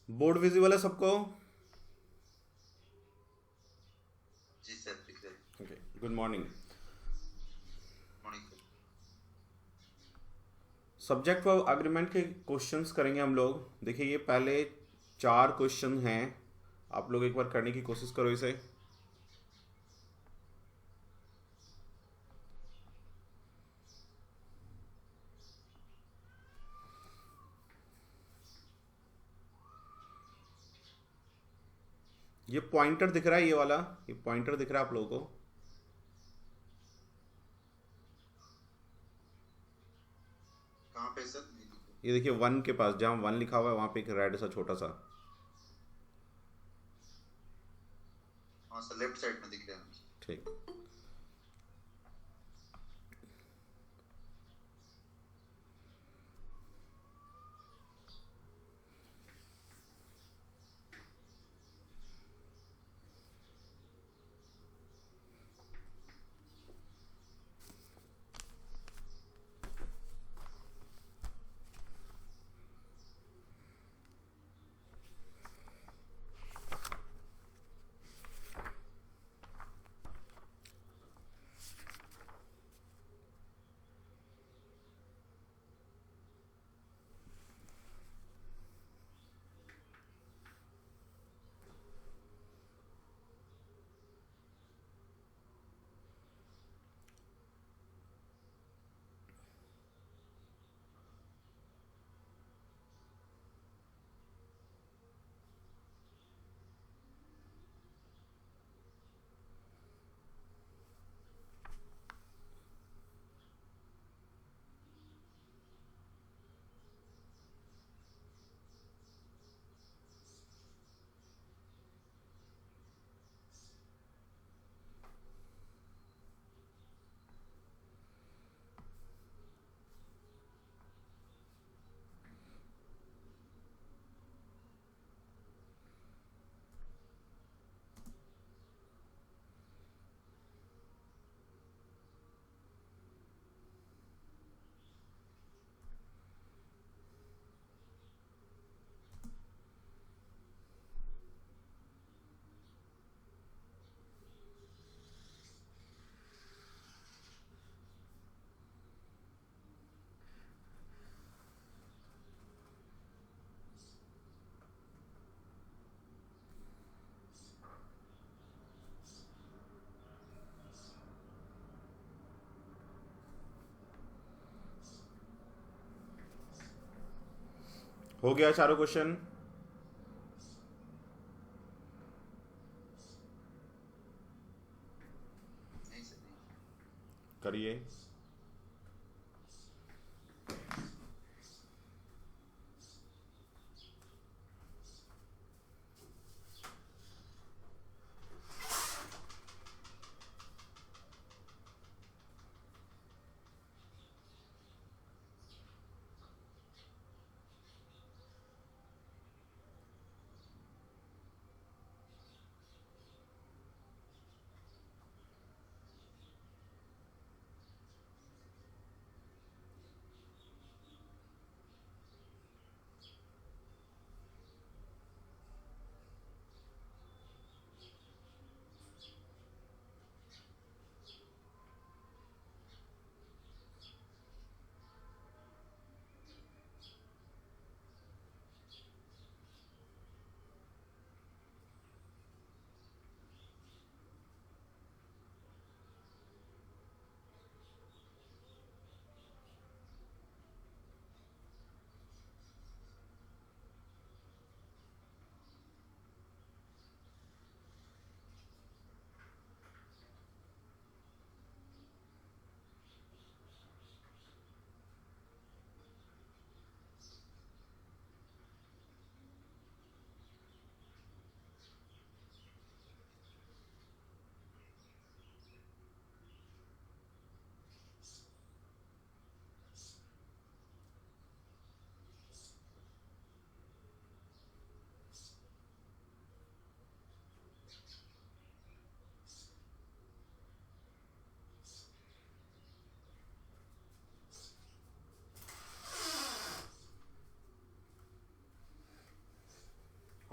Board visible है सबको? जी sir, दिख रहा है। Okay, good morning. Morning sir. Subject for agreement के क्वेश्चंस करेंगे हम लोग। देखिए, ये पहले 4 क्वेश्चन हैं। आप लोग एक बार करने की कोशिश करो इसे। ये पॉइंटर दिख रहा है, ये वाला। ये पॉइंटर दिख रहा है आप लोगों को? कहाँ पे सर, नहीं दिख रहा। ये देखिए, 1 के पास, जहाँ 1 लिखा हुआ है वहाँ पे एक रेड सा छोटा सा। हाँ सर, लेफ्ट साइड में दिख रहा है मुझे। ठीक। हो गया चारों क्वेश्चन? नहीं सर, नहीं। करिए।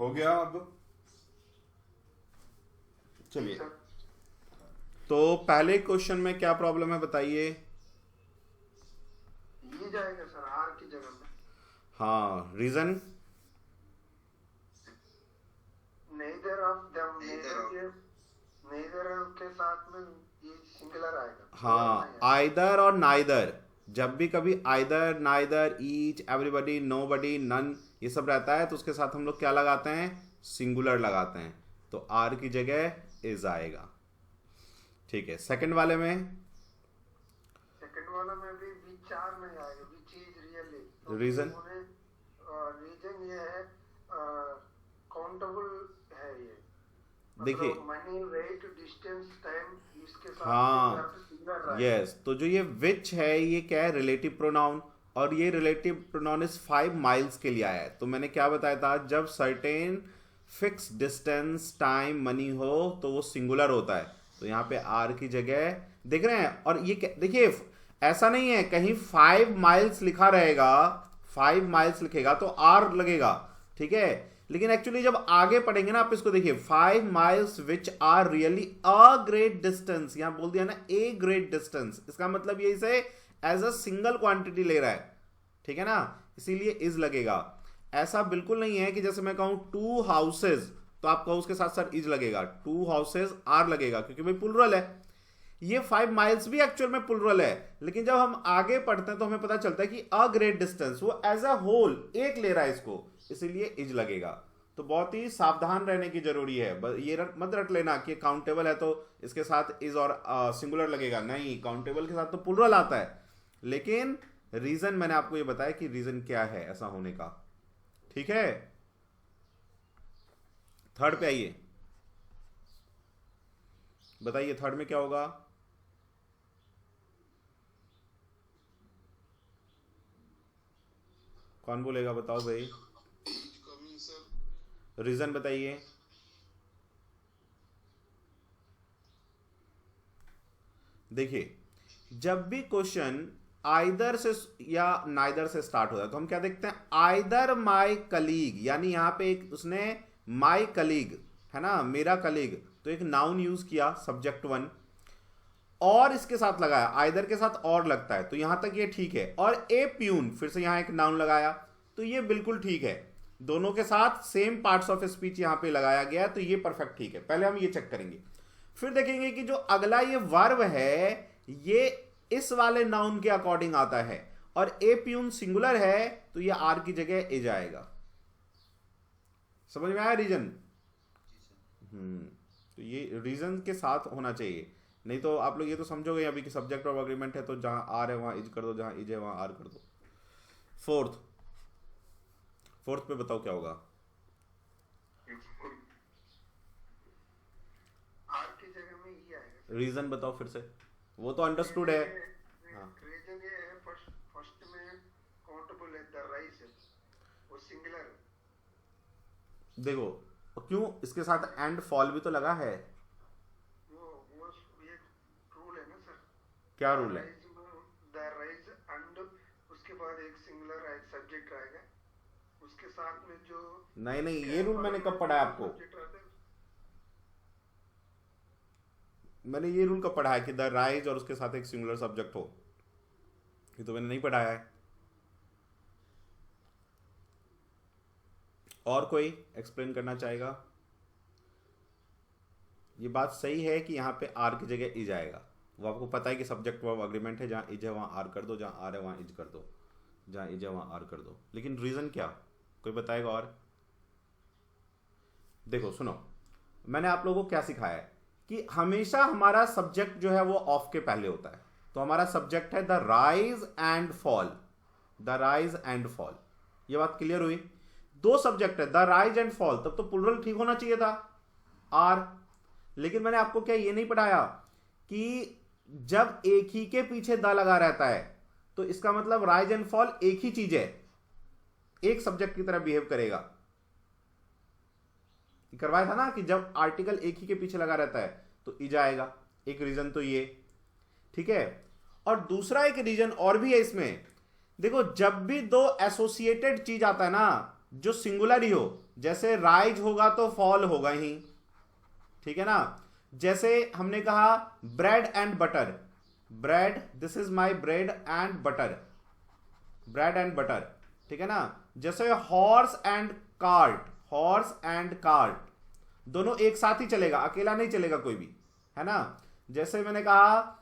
हो गया अब? चलिए, तो पहले क्वेश्चन में क्या प्रॉब्लम है बताइए। ये जाएगा सर आर की जगह में। हाँ, reason? Neither of them, neither के साथ में ये सिंगुलर आएगा। हाँ, आइदर और नाइदर, जब भी कभी either, neither, each, everybody, nobody, none, ये सब रहता है तो उसके साथ हम लोग क्या लगाते हैं? सिंगुलर लगाते हैं। तो आर की जगह इज आएगा। ठीक है, सेकंड वाले में? सेकंड वाला में भी विच आर नहीं आएगा, which is really. Reason? Reason ये है काउंटेबल है ये। देखिए, मनी, रेट, डिस्टेंस, टाइम, इसके साथ हाँ, सिंगुलर यस, तो जो ये विच है ये क्या है? रिलेटिव प्रोनाउन, और ये रिलेटिव प्रोनाउन इज 5 माइल्स के लिए आया है। तो मैंने क्या बताया था, जब certain fix distance, time, money हो तो वो सिंगुलर होता है। तो यहाँ पे आर की जगह देख रहे हैं। और ये देखिए, ऐसा नहीं है कहीं 5 माइल्स लिखा रहेगा, 5 माइल्स लिखेगा तो आर लगेगा, ठीक है। लेकिन एक्चुअली जब आगे पढ़ेंगे ना आप इसको, देखिए 5 miles which are really a great distance, यहां बोल दिया ना ए ग्रेट डिस्टेंस, इसका मतलब ये इसे एज अ सिंगल क्वांटिटी ले रहा है, ठीक है ना, इसीलिए इज लगेगा। ऐसा बिल्कुल नहीं है कि जैसे मैं कहूं 2 हाउसेज तो आप कहो उसके साथ साथ इज लगेगा, 2 हाउसेज आर लगेगा, क्योंकि भाई प्लुरल है। ये 5 माइल्स भी एक्चुअल में प्लुरल है, लेकिन जब हम आगे पढ़ते हैं तो हमें पता चलता है कि अ ग्रेट डिस्टेंस वो एज अ होल एक ले रहा है इसको, इसीलिए इज लगेगा। तो बहुत ही सावधान रहने की जरूरी है, ये मत रट लेना कि काउंटेबल है तो इसके साथ इज और सिंगुलर लगेगा, नहीं, काउंटेबल के साथ तो प्लुरल आता है। लेकिन रीजन मैंने आपको ये बताया कि रीजन क्या है ऐसा होने का, ठीक है। थर्ड पे आइए, बताइए थर्ड में क्या होगा? कौन बोलेगा, बताओ भाई, रीजन बताइए। देखिए, जब भी क्वेश्चन आइदर से या नाइदर से स्टार्ट होता है तो हम क्या देखते हैं? आइदर माय कलीग, यानी यहां पे एक उसने माय कलीग है ना, मेरा कलीग, तो एक नाउन यूज किया सब्जेक्ट 1, और इसके साथ लगाया, आइदर के साथ और लगता है, तो यहां तक ये ठीक है। और ए प्यून, फिर से यहां एक नाउन लगाया, तो ये बिल्कुल ठीक है, दोनों के साथ सेम पार्ट्स ऑफ स्पीच यहां पे लगाया गया, तो ये परफेक्ट ठीक है। पहले हम ये चेक करेंगे, फिर देखेंगे कि जो अगला ये वर्ब है ये इस वाले नाउन के अकॉर्डिंग आता है, और ए प्यून सिंगुलर है तो ये आर की जगह ए जाएगा। समझ में आया रीजन? तो ये रीजन के साथ होना चाहिए, नहीं तो आप लोग ये तो समझोगे अभी कि सब्जेक्ट ऑफ अग्रीमेंट है तो जहां आर है वहां इज कर दो, जहां इज है वहां आर कर दो। फोर्थ पे बताओ क्या होगा? आर की जगह में ई आएगा। रीजन बताओ फिर से, वो तो अंडरस्टूड है। हाँ, रीजन ये है, फर्स्ट में काउंटेबल है, द राइज है, वो सिंगुलर है। देखो क्यों इसके साथ एंड फॉल भी तो लगा है, वो ये रूल है ना सर। क्या रूल है? द राइज एंड उसके बाद एक सिंगुलर है, सब्जेक्ट आएगा, उसके साथ में जो नहीं, ये रूल मैंने कब पढ़ा है आपको? मैंने ये रूल कब पढ़ा है कि द राइज और उसके साथ एक सिंगुलर सब्जेक्ट हो? ये तो मैंने नहीं पढ़ाया है। और कोई एक्सप्लेन करना चाहेगा? ये बात सही है कि यहां पे आर की जगह इज आएगा, वो आपको पता है कि सब्जेक्ट वर्ब अग्रीमेंट है, जहां इज है वहां आर कर दो, जहां आर है वहां इज कर दो, जहां इज है वहां आर कर दो। लेकिन रीजन क्या, कोई बताएगा? और देखो सुनो, मैंने आप लोगों को क्या सिखाया है कि हमेशा हमारा सब्जेक्ट जो है वो ऑफ के पहले होता है। तो हमारा सब्जेक्ट है the rise and fall, the rise and fall, ये बात क्लियर हुई? दो सब्जेक्ट है, द राइज एंड फॉल, तब तो प्लुरल ठीक होना चाहिए था, आर। लेकिन मैंने आपको क्या ये नहीं पढ़ाया कि जब एक ही के पीछे द लगा रहता है तो इसका मतलब राइज एंड फॉल एक ही चीज है, एक सब्जेक्ट की तरह बिहेव करेगा। करवाया था ना कि जब आर्टिकल एक ही के पीछे लगा रहता है तो इज आएगा, एक रीजन तो ये, ठीक है। और दूसरा एक रीजन और भी है इसमें, देखो जब भी दो एसोसिएटेड चीज आता है ना जो सिंगुलर ही हो, जैसे राइज होगा तो फॉल होगा ही, ठीक है ना। जैसे हमने कहा bread and butter, bread, this is my bread and butter, bread and butter, ठीक है ना। जैसे horse and cart, horse and cart, दोनों एक साथ ही चलेगा, अकेला नहीं चलेगा कोई भी, है ना। जैसे मैंने कहा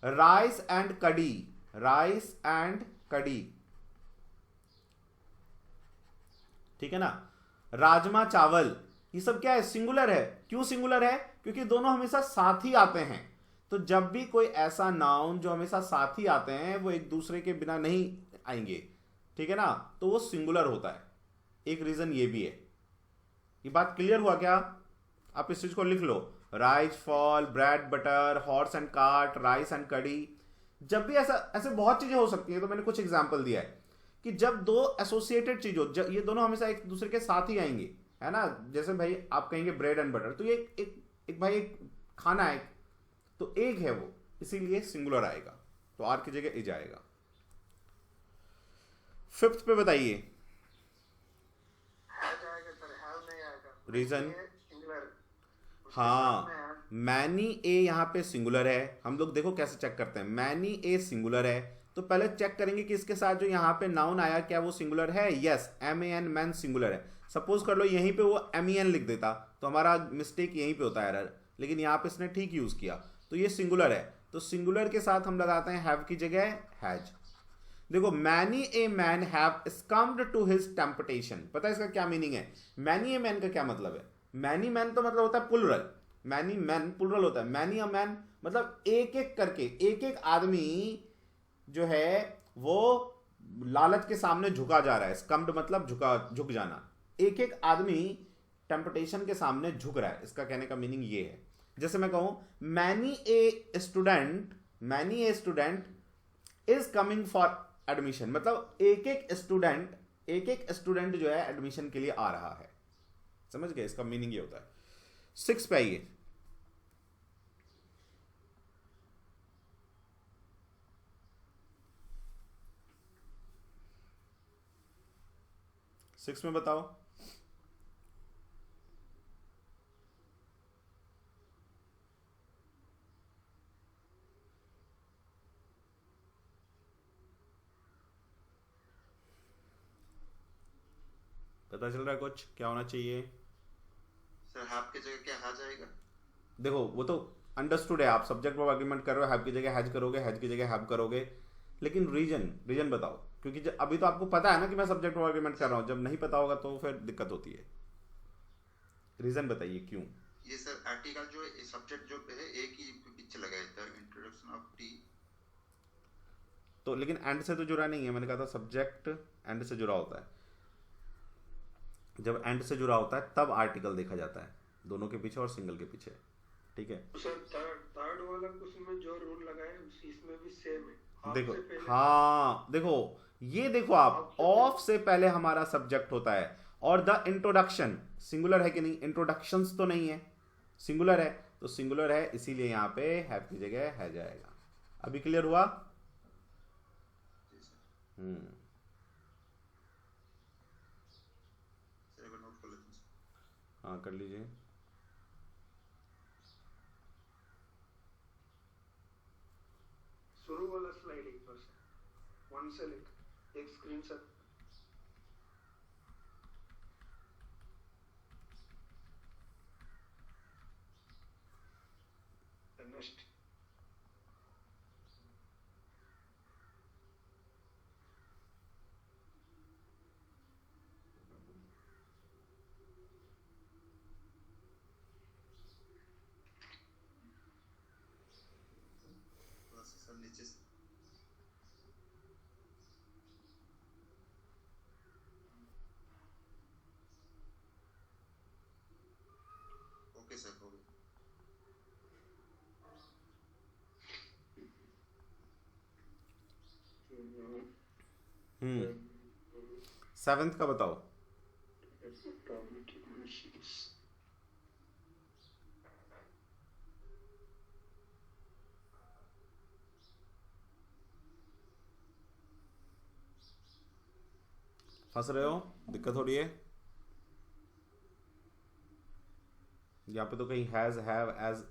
राइस एंड कड़ी, राइस एंड कड़ी, ठीक है ना। राजमा चावल, ये सब क्या है, सिंगुलर है। क्यों सिंगुलर है? क्योंकि दोनों हमेशा साथ ही आते हैं। तो जब भी कोई ऐसा नाउन जो हमेशा साथ ही आते हैं वो एक दूसरे के बिना नहीं आएंगे, ठीक है ना, तो वो सिंगुलर होता है। एक रीजन ये भी है। ये बात क्लियर हुआ क्या? आप इस चीज को लिख लो, rice fall, bread butter, horse and cart, rice and kadhi. जब भी ऐसा, ऐसे बहुत चीजें हो सकती है, तो मैंने कुछ एग्जांपल दिया है कि जब दो एसोसिएटेड चीज हो, ये दोनों हमेशा एक दूसरे के साथ ही आएंगे, है ना। जैसे भाई आप कहेंगे ब्रेड एंड बटर, तो ये एक भाई एक खाना है, तो एक है वो, इसीलिए सिंगुलर आएगा, तो आर की जगह इज आएगा। फिफ्थ पे बताइए रीजन। हाँ, मैनी ए यहाँ पे सिंगुलर है। हम लोग देखो कैसे चेक करते हैं, मैनी ए सिंगुलर है, तो पहले चेक करेंगे कि इसके साथ जो यहाँ पे नाउन आया क्या वो सिंगुलर है। Yes, M A N, man singular है। सपोज कर लो यहीं पे वो एम ई एन लिख देता तो हमारा मिस्टेक यहीं पे होता है, एरर, लेकिन यहाँ पे इसने ठीक यूज किया, तो ये सिंगुलर है। तो सिंगुलर के साथ हम लगाते हैं हैव की जगह हैज। देखो, many a man have succumbed to his temptation, पता है इसका क्या मीनिंग है? मैनी ए मैन का क्या मतलब है? मैनी मैन तो मतलब होता है प्लुरल, मैनी मैन प्लुरल होता है, मैनी अ मैन मतलब एक एक करके, एक एक आदमी जो है वो लालच के सामने झुका जा रहा है। स्कम्ड मतलब झुक जाना। एक एक आदमी टेम्पटेशन के सामने झुक रहा है, इसका कहने का मीनिंग ये है। जैसे मैं कहूं many a student, many a student is coming for admission, मतलब एक एक स्टूडेंट जो है एडमिशन के लिए आ रहा है। समझ गए? इसका मीनिंग ये होता है। 6 पे आइए। सिक्स में बताओ। पता चल रहा है कुछ क्या होना चाहिए? सर हैव की जगह क्या हैज आएगा? देखो वो तो अंडरस्टूड है, आप सब्जेक्ट वर्ब आर्गुमेंट कर रहे हो, हैव की जगह हैज करोगे, हैज की जगह हैव करोगे, लेकिन रीजन बताओ, क्योंकि अभी तो आपको पता है ना कि मैं सब्जेक्ट वर्ब आर्गुमेंट कर रहा हूं, जब नहीं पता होगा तो फिर दिक्कत होती है। रीजन बताइए क्यों। ये सर आरटी का जो सब्जेक्ट जो है एक ही पीछे लगाया था, इंट्रोडक्शन ऑफ टी, तो लेकिन एंड से तो जुड़ा नहीं है, मैंने कहा था सब्जेक्ट एंड से जुड़ा होता है। जब एंड से जुड़ा होता है तब आर्टिकल देखा जाता है, दोनों के पीछे और सिंगल के पीछे, ठीक है। सर थर्ड वाला क्वेश्चन में जो रूल लगाए इसमें भी सेम है। देखो, हाँ देखो, ये देखो आप, ऑफ से पहले हमारा सब्जेक्ट होता है, और द इंट्रोडक्शन सिंगुलर है कि नहीं? इंट्रोडक्शंस तो नहीं है, सिंगुलर है, तो सिंगुलर है इसीलिए यहाँ पे हैव की जगह है जाएगा। अभी क्लियर हुआ? हाँ कर लीजिए। शुरू वाला स्लाइड एक बार से वन से लेकर एक स्क्रीनशॉट। नेक्स्ट सर नीचे से ओके सर हो गया। सेवेंथ का बताओ। फंस रहे हो, दिक्कत हो रही है? यहाँ पे तो कहीं has, have, as,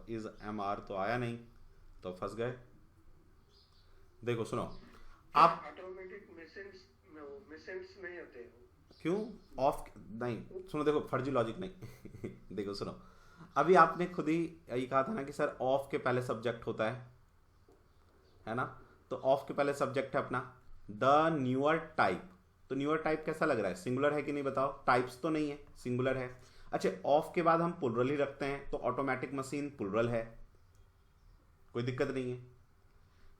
is, am, are तो आया नहीं, तो फंस गए। देखो सुनो, आप ऑटोमेटिक मिसेंस नहीं होते हैं। क्यों ऑफ नहीं, सुनो देखो फर्जी लॉजिक नहीं देखो सुनो, अभी आपने खुद ही यही कहा था ना कि सर ऑफ के पहले सब्जेक्ट होता है ना, तो ऑफ के पहले सब्जेक्ट है अपना द न्यूअर टाइप। तो न्यूअर टाइप कैसा लग रहा है, सिंगुलर है कि नहीं बताओ? टाइप्स तो नहीं है, सिंगुलर है। अच्छा, ऑफ के बाद हम प्लुरल ही रखते हैं, तो ऑटोमेटिक मशीन प्लुरल है, कोई दिक्कत नहीं है।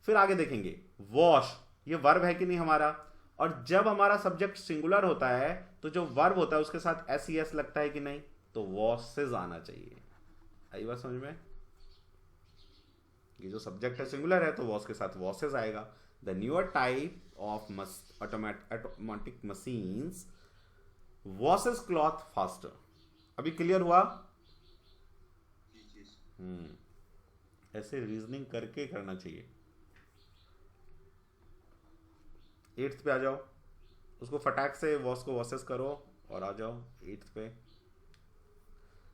फिर आगे देखेंगे, वॉश ये वर्ब है कि नहीं हमारा, और जब हमारा सब्जेक्ट सिंगुलर होता है तो जो वर्ब होता है उसके साथ एस ई एस लगता है कि नहीं, तो वॉशेज आना चाहिए। आई बात समझ में? ये जो सब्जेक्ट है सिंगुलर है तो वॉश के साथ वॉशेज आएगा। The newer type of automatic machines washes cloth faster. अभी क्लियर हुआ? ऐसे रीजनिंग करके करना चाहिए। 8th पे आ जाओ, उसको फटाक से वॉश को वॉसेस करो और आ जाओ 8th पे।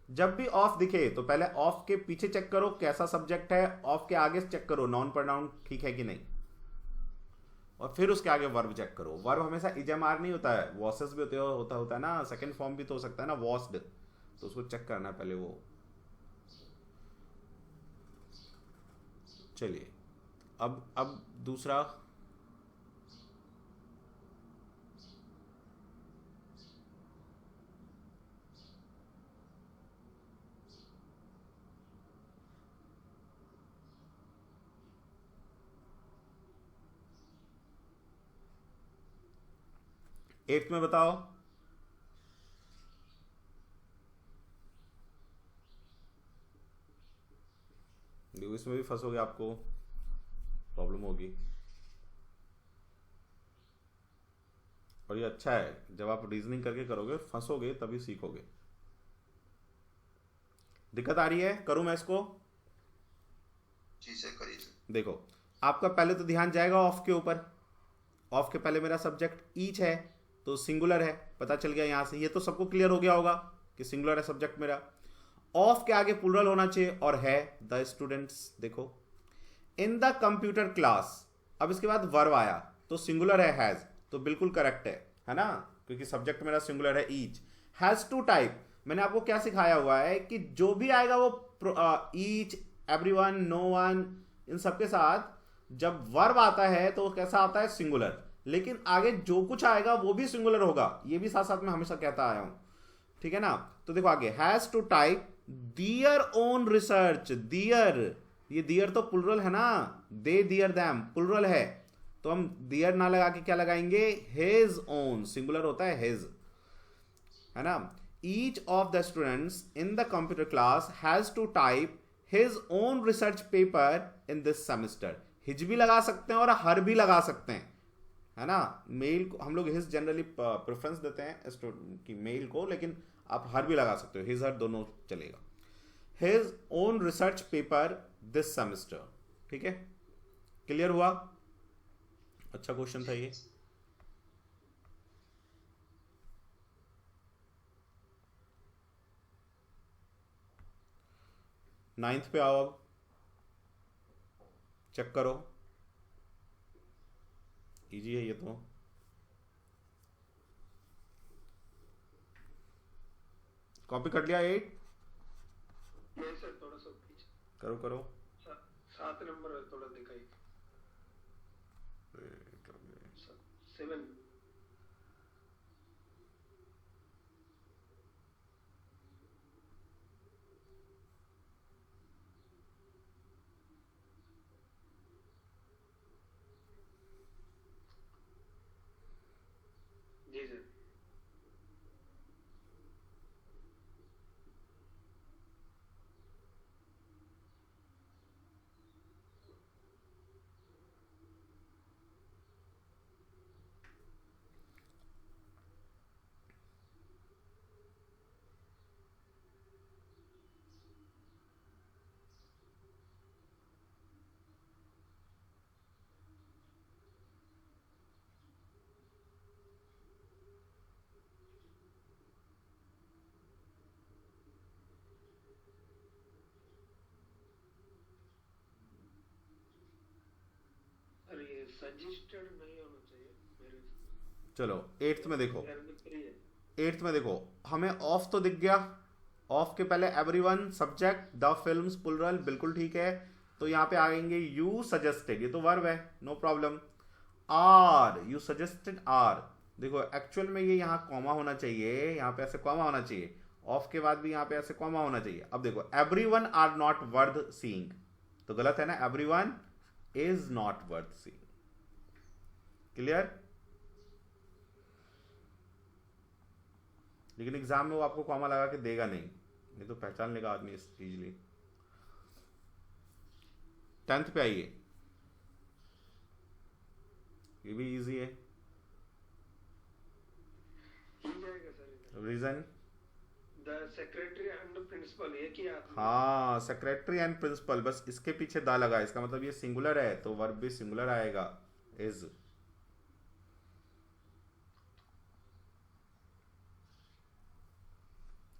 जब भी ऑफ दिखे तो पहले ऑफ के पीछे चेक करो कैसा सब्जेक्ट है, ऑफ के आगे चेक करो नॉन प्रोनाउन ठीक है कि नहीं, और फिर उसके आगे वर्ब चेक करो। वर्ब हमेशा इजमार नहीं होता है, वॉसेस भी होता है ना, सेकंड फॉर्म भी तो हो सकता है ना वॉस्ड, तो उसको चेक करना है पहले वो। चलिए अब दूसरा, एट्थ में बताओ। देखो इसमें भी फंसोगे, आपको प्रॉब्लम होगी। और ये अच्छा है, जब आप रीजनिंग करके करोगे फंसोगे तभी सीखोगे। दिक्कत आ रही है? करूं मैं इसको? जी सर करिए सर। देखो आपका पहले तो ध्यान जाएगा ऑफ के ऊपर। ऑफ के पहले मेरा सब्जेक्ट ईच है तो सिंगुलर है, पता चल गया यहां से। ये तो सबको क्लियर हो गया होगा कि सिंगुलर है सब्जेक्ट मेरा। ऑफ के आगे प्लुरल होना चाहिए और है द स्टूडेंट्स। देखो इन द कंप्यूटर क्लास, अब इसके बाद वर्ब आया तो सिंगुलर है हैज, तो बिल्कुल करेक्ट है ना, क्योंकि सब्जेक्ट मेरा सिंगुलर है ईच। हैज टू टाइप, मैंने आपको क्या सिखाया हुआ है कि जो भी आएगा वो ईच, एवरीवन, नो वन, इन सबके साथ जब वर्ब आता है तो कैसा आता है, सिंगुलर। लेकिन आगे जो कुछ आएगा वो भी सिंगुलर होगा, ये भी साथ साथ में हमेशा कहता आया हूं, ठीक है ना। तो देखो आगे has to type their own research. Their, ये दियर तो प्लुरल है ना, दे दियर दैम प्लुरल है, तो हम दियर ना लगा के क्या लगाएंगे, हिज ओन, सिंगुलर होता है हिज, है ना। Each of the students in the computer class has to type his own research paper in this semester. His भी लगा सकते हैं और हर भी लगा सकते हैं, है ना। मेल को हम लोग हिज जनरली प्रेफरेंस देते हैं कि मेल को, लेकिन आप हर भी लगा सकते हो, हिज हर दोनों चलेगा। His own research paper this semester, ठीक है, क्लियर हुआ? अच्छा क्वेश्चन था ये। नाइन्थ पे आओ, अब चेक करो, इजी है ये तो। कॉपी कर लिया 8? नहीं सर, थोड़ा सा पीछे करो करो। 7 नंबर थोड़ा दिखाई, 7। जी सर। सजेस्टेड नहीं होना चाहिए मेरे चलो एट्थ में देखो, फ्री है। एट्थ में देखो, हमें ऑफ तो दिख गया, ऑफ के पहले everyone subject, the films plural, बिल्कुल ठीक है। तो यहाँ पे आएंगे यू सजेस्टेड, ये तो वर्ब है, no problem. Are, you suggested are, देखो एक्चुअल में ये यहाँ कॉमा होना चाहिए, यहाँ पे ऐसे कॉमा होना चाहिए, ऑफ के बाद भी यहाँ पे ऐसे कॉमा होना चाहिए। अब देखो everyone are not worth seeing, तो गलत है ना, everyone is not worth seeing. Clear? लेकिन एग्जाम में वो आपको कॉमा लगा के देगा नहीं, ये तो पहचान लेगा आदमी इजीली। 10th पे आइए, ये भी इजी है। Reason, the secretary and principal एक ही आदमी। हाँ सेक्रेटरी एंड प्रिंसिपल, बस इसके पीछे दा लगा, इसका मतलब ये सिंगुलर है तो वर्ब भी सिंगुलर आएगा, इज।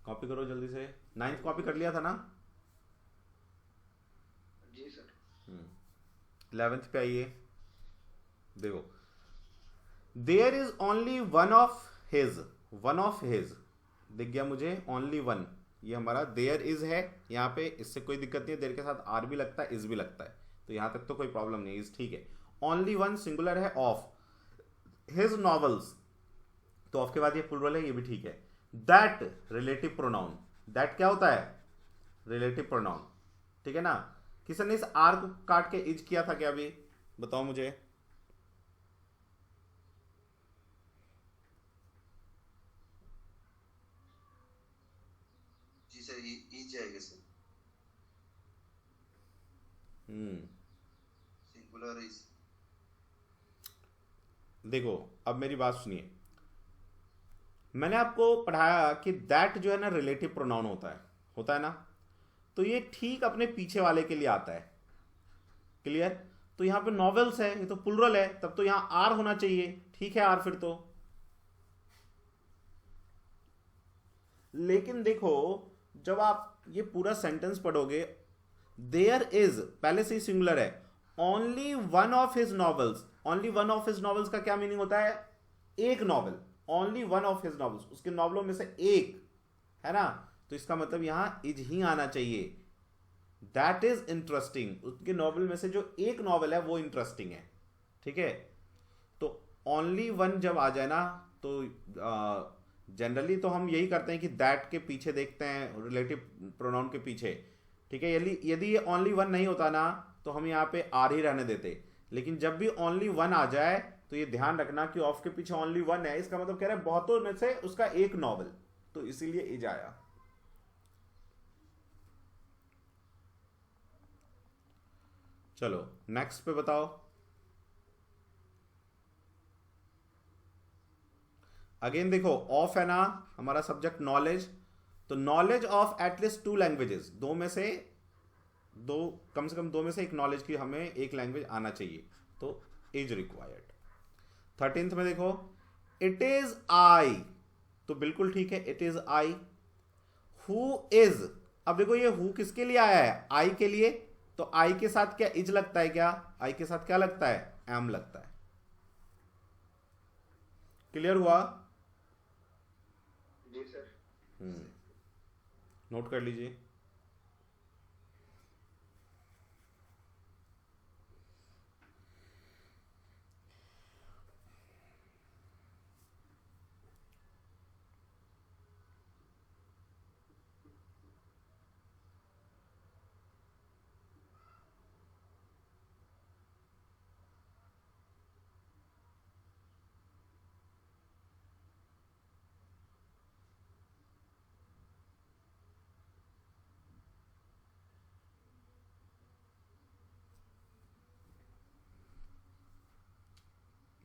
कॉपी करो जल्दी से, 9th कॉपी कर लिया था ना? जी सर। 11th पे आइए, देखो there is only one of his, one of his दिख गया मुझे, ओनली वन, ये हमारा देयर इज है, यहाँ पे इससे कोई दिक्कत नहीं है, देयर के साथ आर भी लगता है, इज भी लगता है, तो यहां तक तो कोई प्रॉब्लम नहीं, इज ठीक है। ओनली वन सिंगुलर है, ऑफ हिज नॉवेल्स, तो ऑफ के बाद ये प्लुरल है, ये भी ठीक है। दैट रिलेटिव प्रोनाउन, दैट क्या होता है? रिलेटिव प्रोनाउन, ठीक है ना। किसी ने इस आर को काट के इज किया था क्या अभी? बताओ मुझे। जी सर, ई जाएगा सर, सिंगुलर इज। देखो अब मेरी बात सुनिए, मैंने आपको पढ़ाया कि दैट जो है ना रिलेटिव प्रोनाउन होता है ना, तो ये ठीक अपने पीछे वाले के लिए आता है। क्लियर? तो यहां पे नॉवेल्स है, ये तो प्लुरल है, तब तो यहां आर होना चाहिए, ठीक है आर फिर तो। लेकिन देखो जब आप ये पूरा सेंटेंस पढ़ोगे, देयर इज पहले से ही सिंगुलर है, only one of his novels, only one of his novels का क्या मीनिंग होता है? एक novel, only one of his novels, उसके नॉवलों में से एक, है ना, तो इसका मतलब यहां इज ही आना चाहिए। दैट इज इंटरेस्टिंग, उसके नॉवल में से जो एक नॉवल है वो इंटरेस्टिंग है, ठीक है। तो ओनली वन जब आ जाए ना, तो जनरली तो हम यही करते हैं कि दैट के पीछे देखते हैं, रिलेटिव प्रोनाउन के पीछे, ठीक है। यदि ये ओनली वन नहीं होता ना, तो हम यहाँ पे आर ही रहने देते, लेकिन जब भी ओनली वन आ जाए तो ये ध्यान रखना कि ऑफ के पीछे ओनली वन है, इसका मतलब कह रहे हैं बहुतों में से उसका एक नॉवल, तो इसीलिए इज आया। चलो नेक्स्ट पे बताओ। अगेन देखो ऑफ है ना हमारा सब्जेक्ट नॉलेज, तो नॉलेज ऑफ एटलीस्ट 2 लैंग्वेजेस, दो में से दो, कम से कम दो में से एक नॉलेज की हमें एक लैंग्वेज आना चाहिए, तो इज रिक्वायर्ड। 13th में देखो इट इज आई, तो बिल्कुल ठीक है, it is I. Who is, अब देखो ये हु किसके लिए आया है? आई के लिए, तो आई के साथ क्या इज लगता है? क्या आई के साथ क्या लगता है? एम लगता है। क्लियर हुआ? जी सर। नोट कर लीजिए।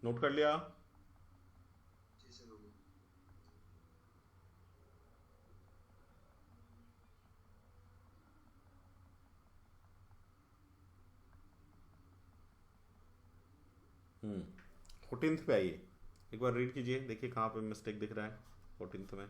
नोट कर लिया? जी सर, हो गया। हम्म 14th पे आइए, एक बार रीड कीजिए, देखिए कहाँ पे मिस्टेक दिख रहा है 14th में।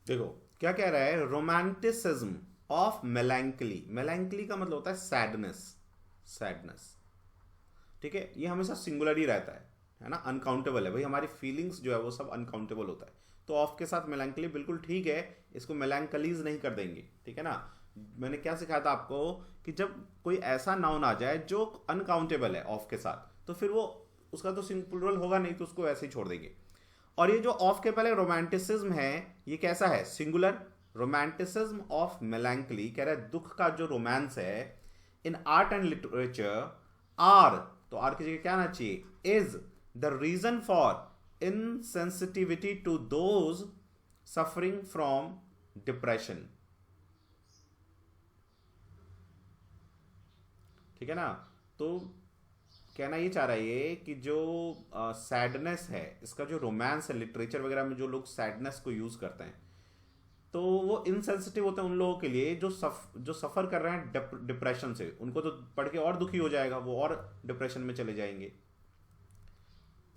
देखो क्या कह रहा है, रोमांटिसिज्म ऑफ मेलैंकली। मेलैंकली का मतलब होता है सैडनेस, सैडनेस, ठीक है। ये हमेशा सिंगुलर ही रहता है ना, अनकाउंटेबल है भाई, हमारी फीलिंग्स जो है वो सब अनकाउंटेबल होता है। तो ऑफ के साथ मेलैंकली बिल्कुल ठीक है, इसको मेलैंकलीज नहीं कर देंगे, ठीक है ना। मैंने क्या सिखाया था आपको कि जब कोई ऐसा नाउन आ जाए जो अनकाउंटेबल है ऑफ के साथ, तो फिर वो उसका तो सिंगुलर होगा नहीं, तो उसको ऐसे ही छोड़ देंगे। और ये जो ऑफ के पहले रोमांटिसिज्म है, ये कैसा है, सिंगुलर। रोमांटिसिज्म ऑफ मेलैंकली कह रहा है दुख का जो रोमांस है in art and literature are, तो आर की जगह क्या आना चाहिए, is the reason for insensitivity to those suffering from depression, ठीक है ना। तो कहना ये चाह रहा है ये कि जो सैडनेस है, इसका जो रोमांस है, लिटरेचर वगैरह में जो लोग सैडनेस को यूज करते हैं, तो वो इनसेंसिटिव होते हैं उन लोगों के लिए जो सफ़र कर रहे हैं डिप्रेशन से। उनको तो पढ़ के और दुखी हो जाएगा, वो और डिप्रेशन में चले जाएंगे।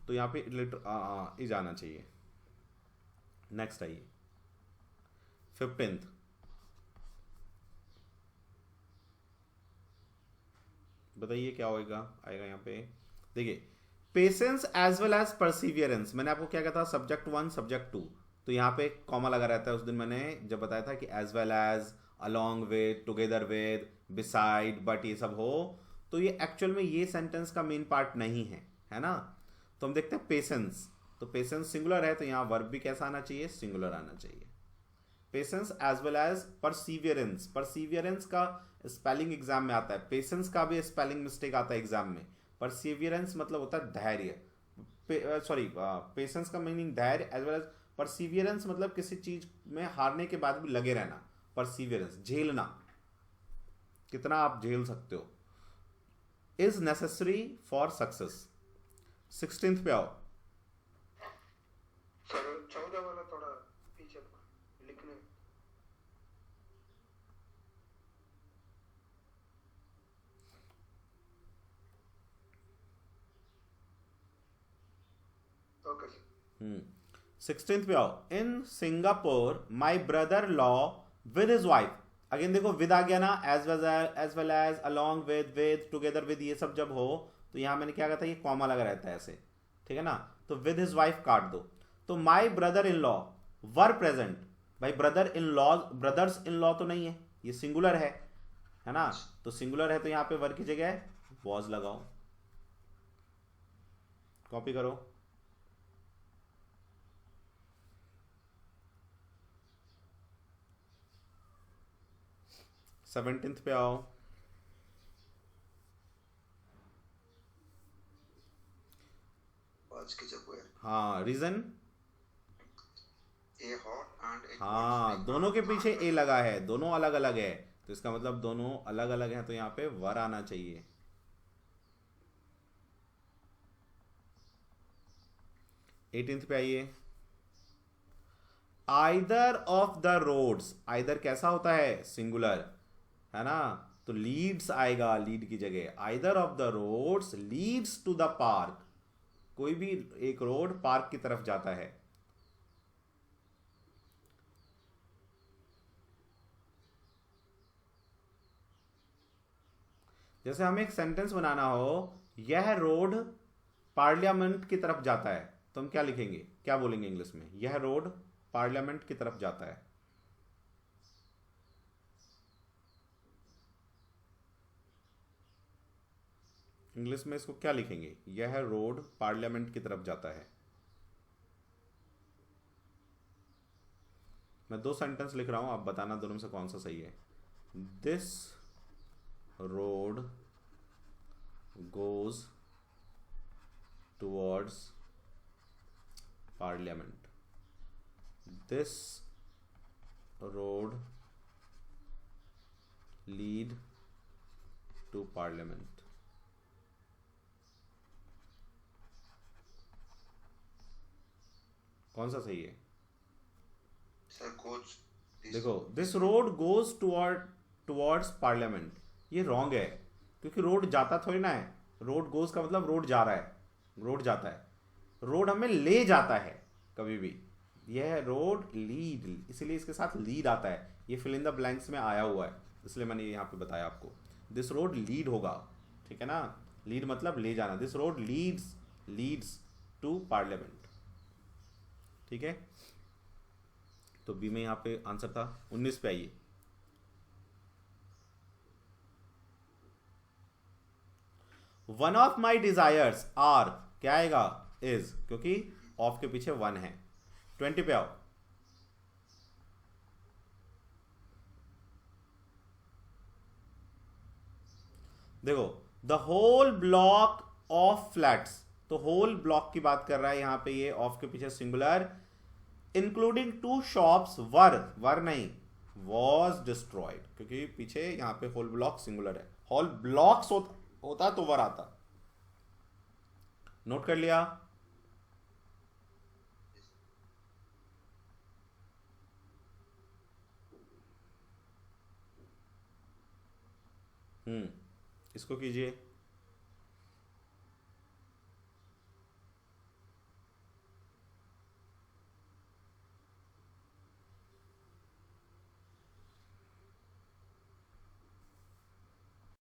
तो यहाँ पे इज आना चाहिए। नेक्स्ट आइए 15th, बताइए क्या होएगा, आएगा यहाँ पे। देखिए patience as well as perseverance, मैंने आपको क्या कहा था, सब्जेक्ट 1 सब्जेक्ट 2, तो यहाँ पे कॉमा लगा रहता है। उस दिन मैंने जब बताया था कि as well as, along with, together with, beside, but ये सब हो, तो ये एक्चुअल में ये सेंटेंस का मेन पार्ट नहीं है ना। तो हम देखते हैं पेशेंस, तो पेशेंस सिंगुलर है, तो यहाँ वर्ब भी कैसा आना चाहिए, सिंगुलर आना चाहिए। Patience as well as perseverance, perseverance का स्पेलिंग एग्जाम में आता है, पेशेंस का भी स्पेलिंग मिस्टेक आता है एग्जाम में। परसिवियरेंस मतलब होता है धैर्य, सॉरी पेशेंस का मीनिंग धैर्य, एज वेल एज परसिवियरेंस मतलब किसी चीज में हारने के बाद भी लगे रहना। परसिवियरेंस झेलना, कितना आप झेल सकते हो। Is necessary for success. 16th पे आओ। सर 14 वाला थोड़ा पीछे लिखने। Okay sir. 16th पे आओ। In Singapore my brother law with his wife, again देखो विद आ गया ना, as well as, along with, together with, ये सब जब हो तो यहां मैंने क्या कहा था, ये कॉमा लगा रहता है ऐसे, ठीक है ना। तो विद हिज वाइफ काट दो। तो my brother in law were present, भाई brother in law, brothers in law तो नहीं है, ये सिंगुलर है ना। तो सिंगुलर है तो यहां पे वर की जगह वॉज लगाओ, कॉपी करो। सेवनटीन्थ पे आओ। आज के जब हुए हाँ रीजन, ए हॉट एंड ए हाँ दोनों के पीछे ए लगा है, दोनों अलग अलग है, तो इसका मतलब दोनों अलग अलग हैं, तो यहाँ पे वर आना चाहिए। 18th पे आइए। Either of the roads, either कैसा होता है, सिंगुलर है ना, तो लीड्स आएगा लीड की जगह। Either of the roads leads to the park, कोई भी एक रोड पार्क की तरफ जाता है। जैसे हमें एक सेंटेंस बनाना हो, यह रोड पार्लियामेंट की तरफ जाता है, तो हम क्या लिखेंगे, क्या बोलेंगे इंग्लिश में, यह रोड पार्लियामेंट की तरफ जाता है। इंग्लिश में इसको क्या लिखेंगे, यह रोड पार्लियामेंट की तरफ जाता है। मैं 2 सेंटेंस लिख रहा हूं, आप बताना दोनों में से कौन सा सही है। This road goes towards parliament, this road lead to parliament. कौन सा सही है? सर कोच देखो this road goes towards parliament, ये रॉन्ग है, क्योंकि रोड जाता थोड़ी ना है। रोड गोज का मतलब रोड जा रहा है, रोड जाता है, रोड हमें ले जाता है कभी भी, यह रोड लीड, इसलिए इसके साथ लीड आता है, ये फिल इन द ब्लैंक्स में आया हुआ है, इसलिए मैंने यहाँ पे बताया आपको। दिस रोड लीड होगा, ठीक है ना, लीड मतलब ले जाना। This road leads to parliament, ठीक है। तो बी में यहाँ पे आंसर था। 19 पे आइए। One of my desires are, क्या आएगा, इज, क्योंकि ऑफ के पीछे वन है। 20 पे आओ। देखो, the whole block of flats, तो होल ब्लॉक की बात कर रहा है यहां पे, ये ऑफ के पीछे सिंगुलर, इंक्लूडिंग 2 शॉप्स वर नहीं, वॉज डिस्ट्रॉयड, क्योंकि पीछे यहां पे होल ब्लॉक सिंगुलर है। होल ब्लॉक्स होता तो वर आता। नोट कर लिया। इसको कीजिए।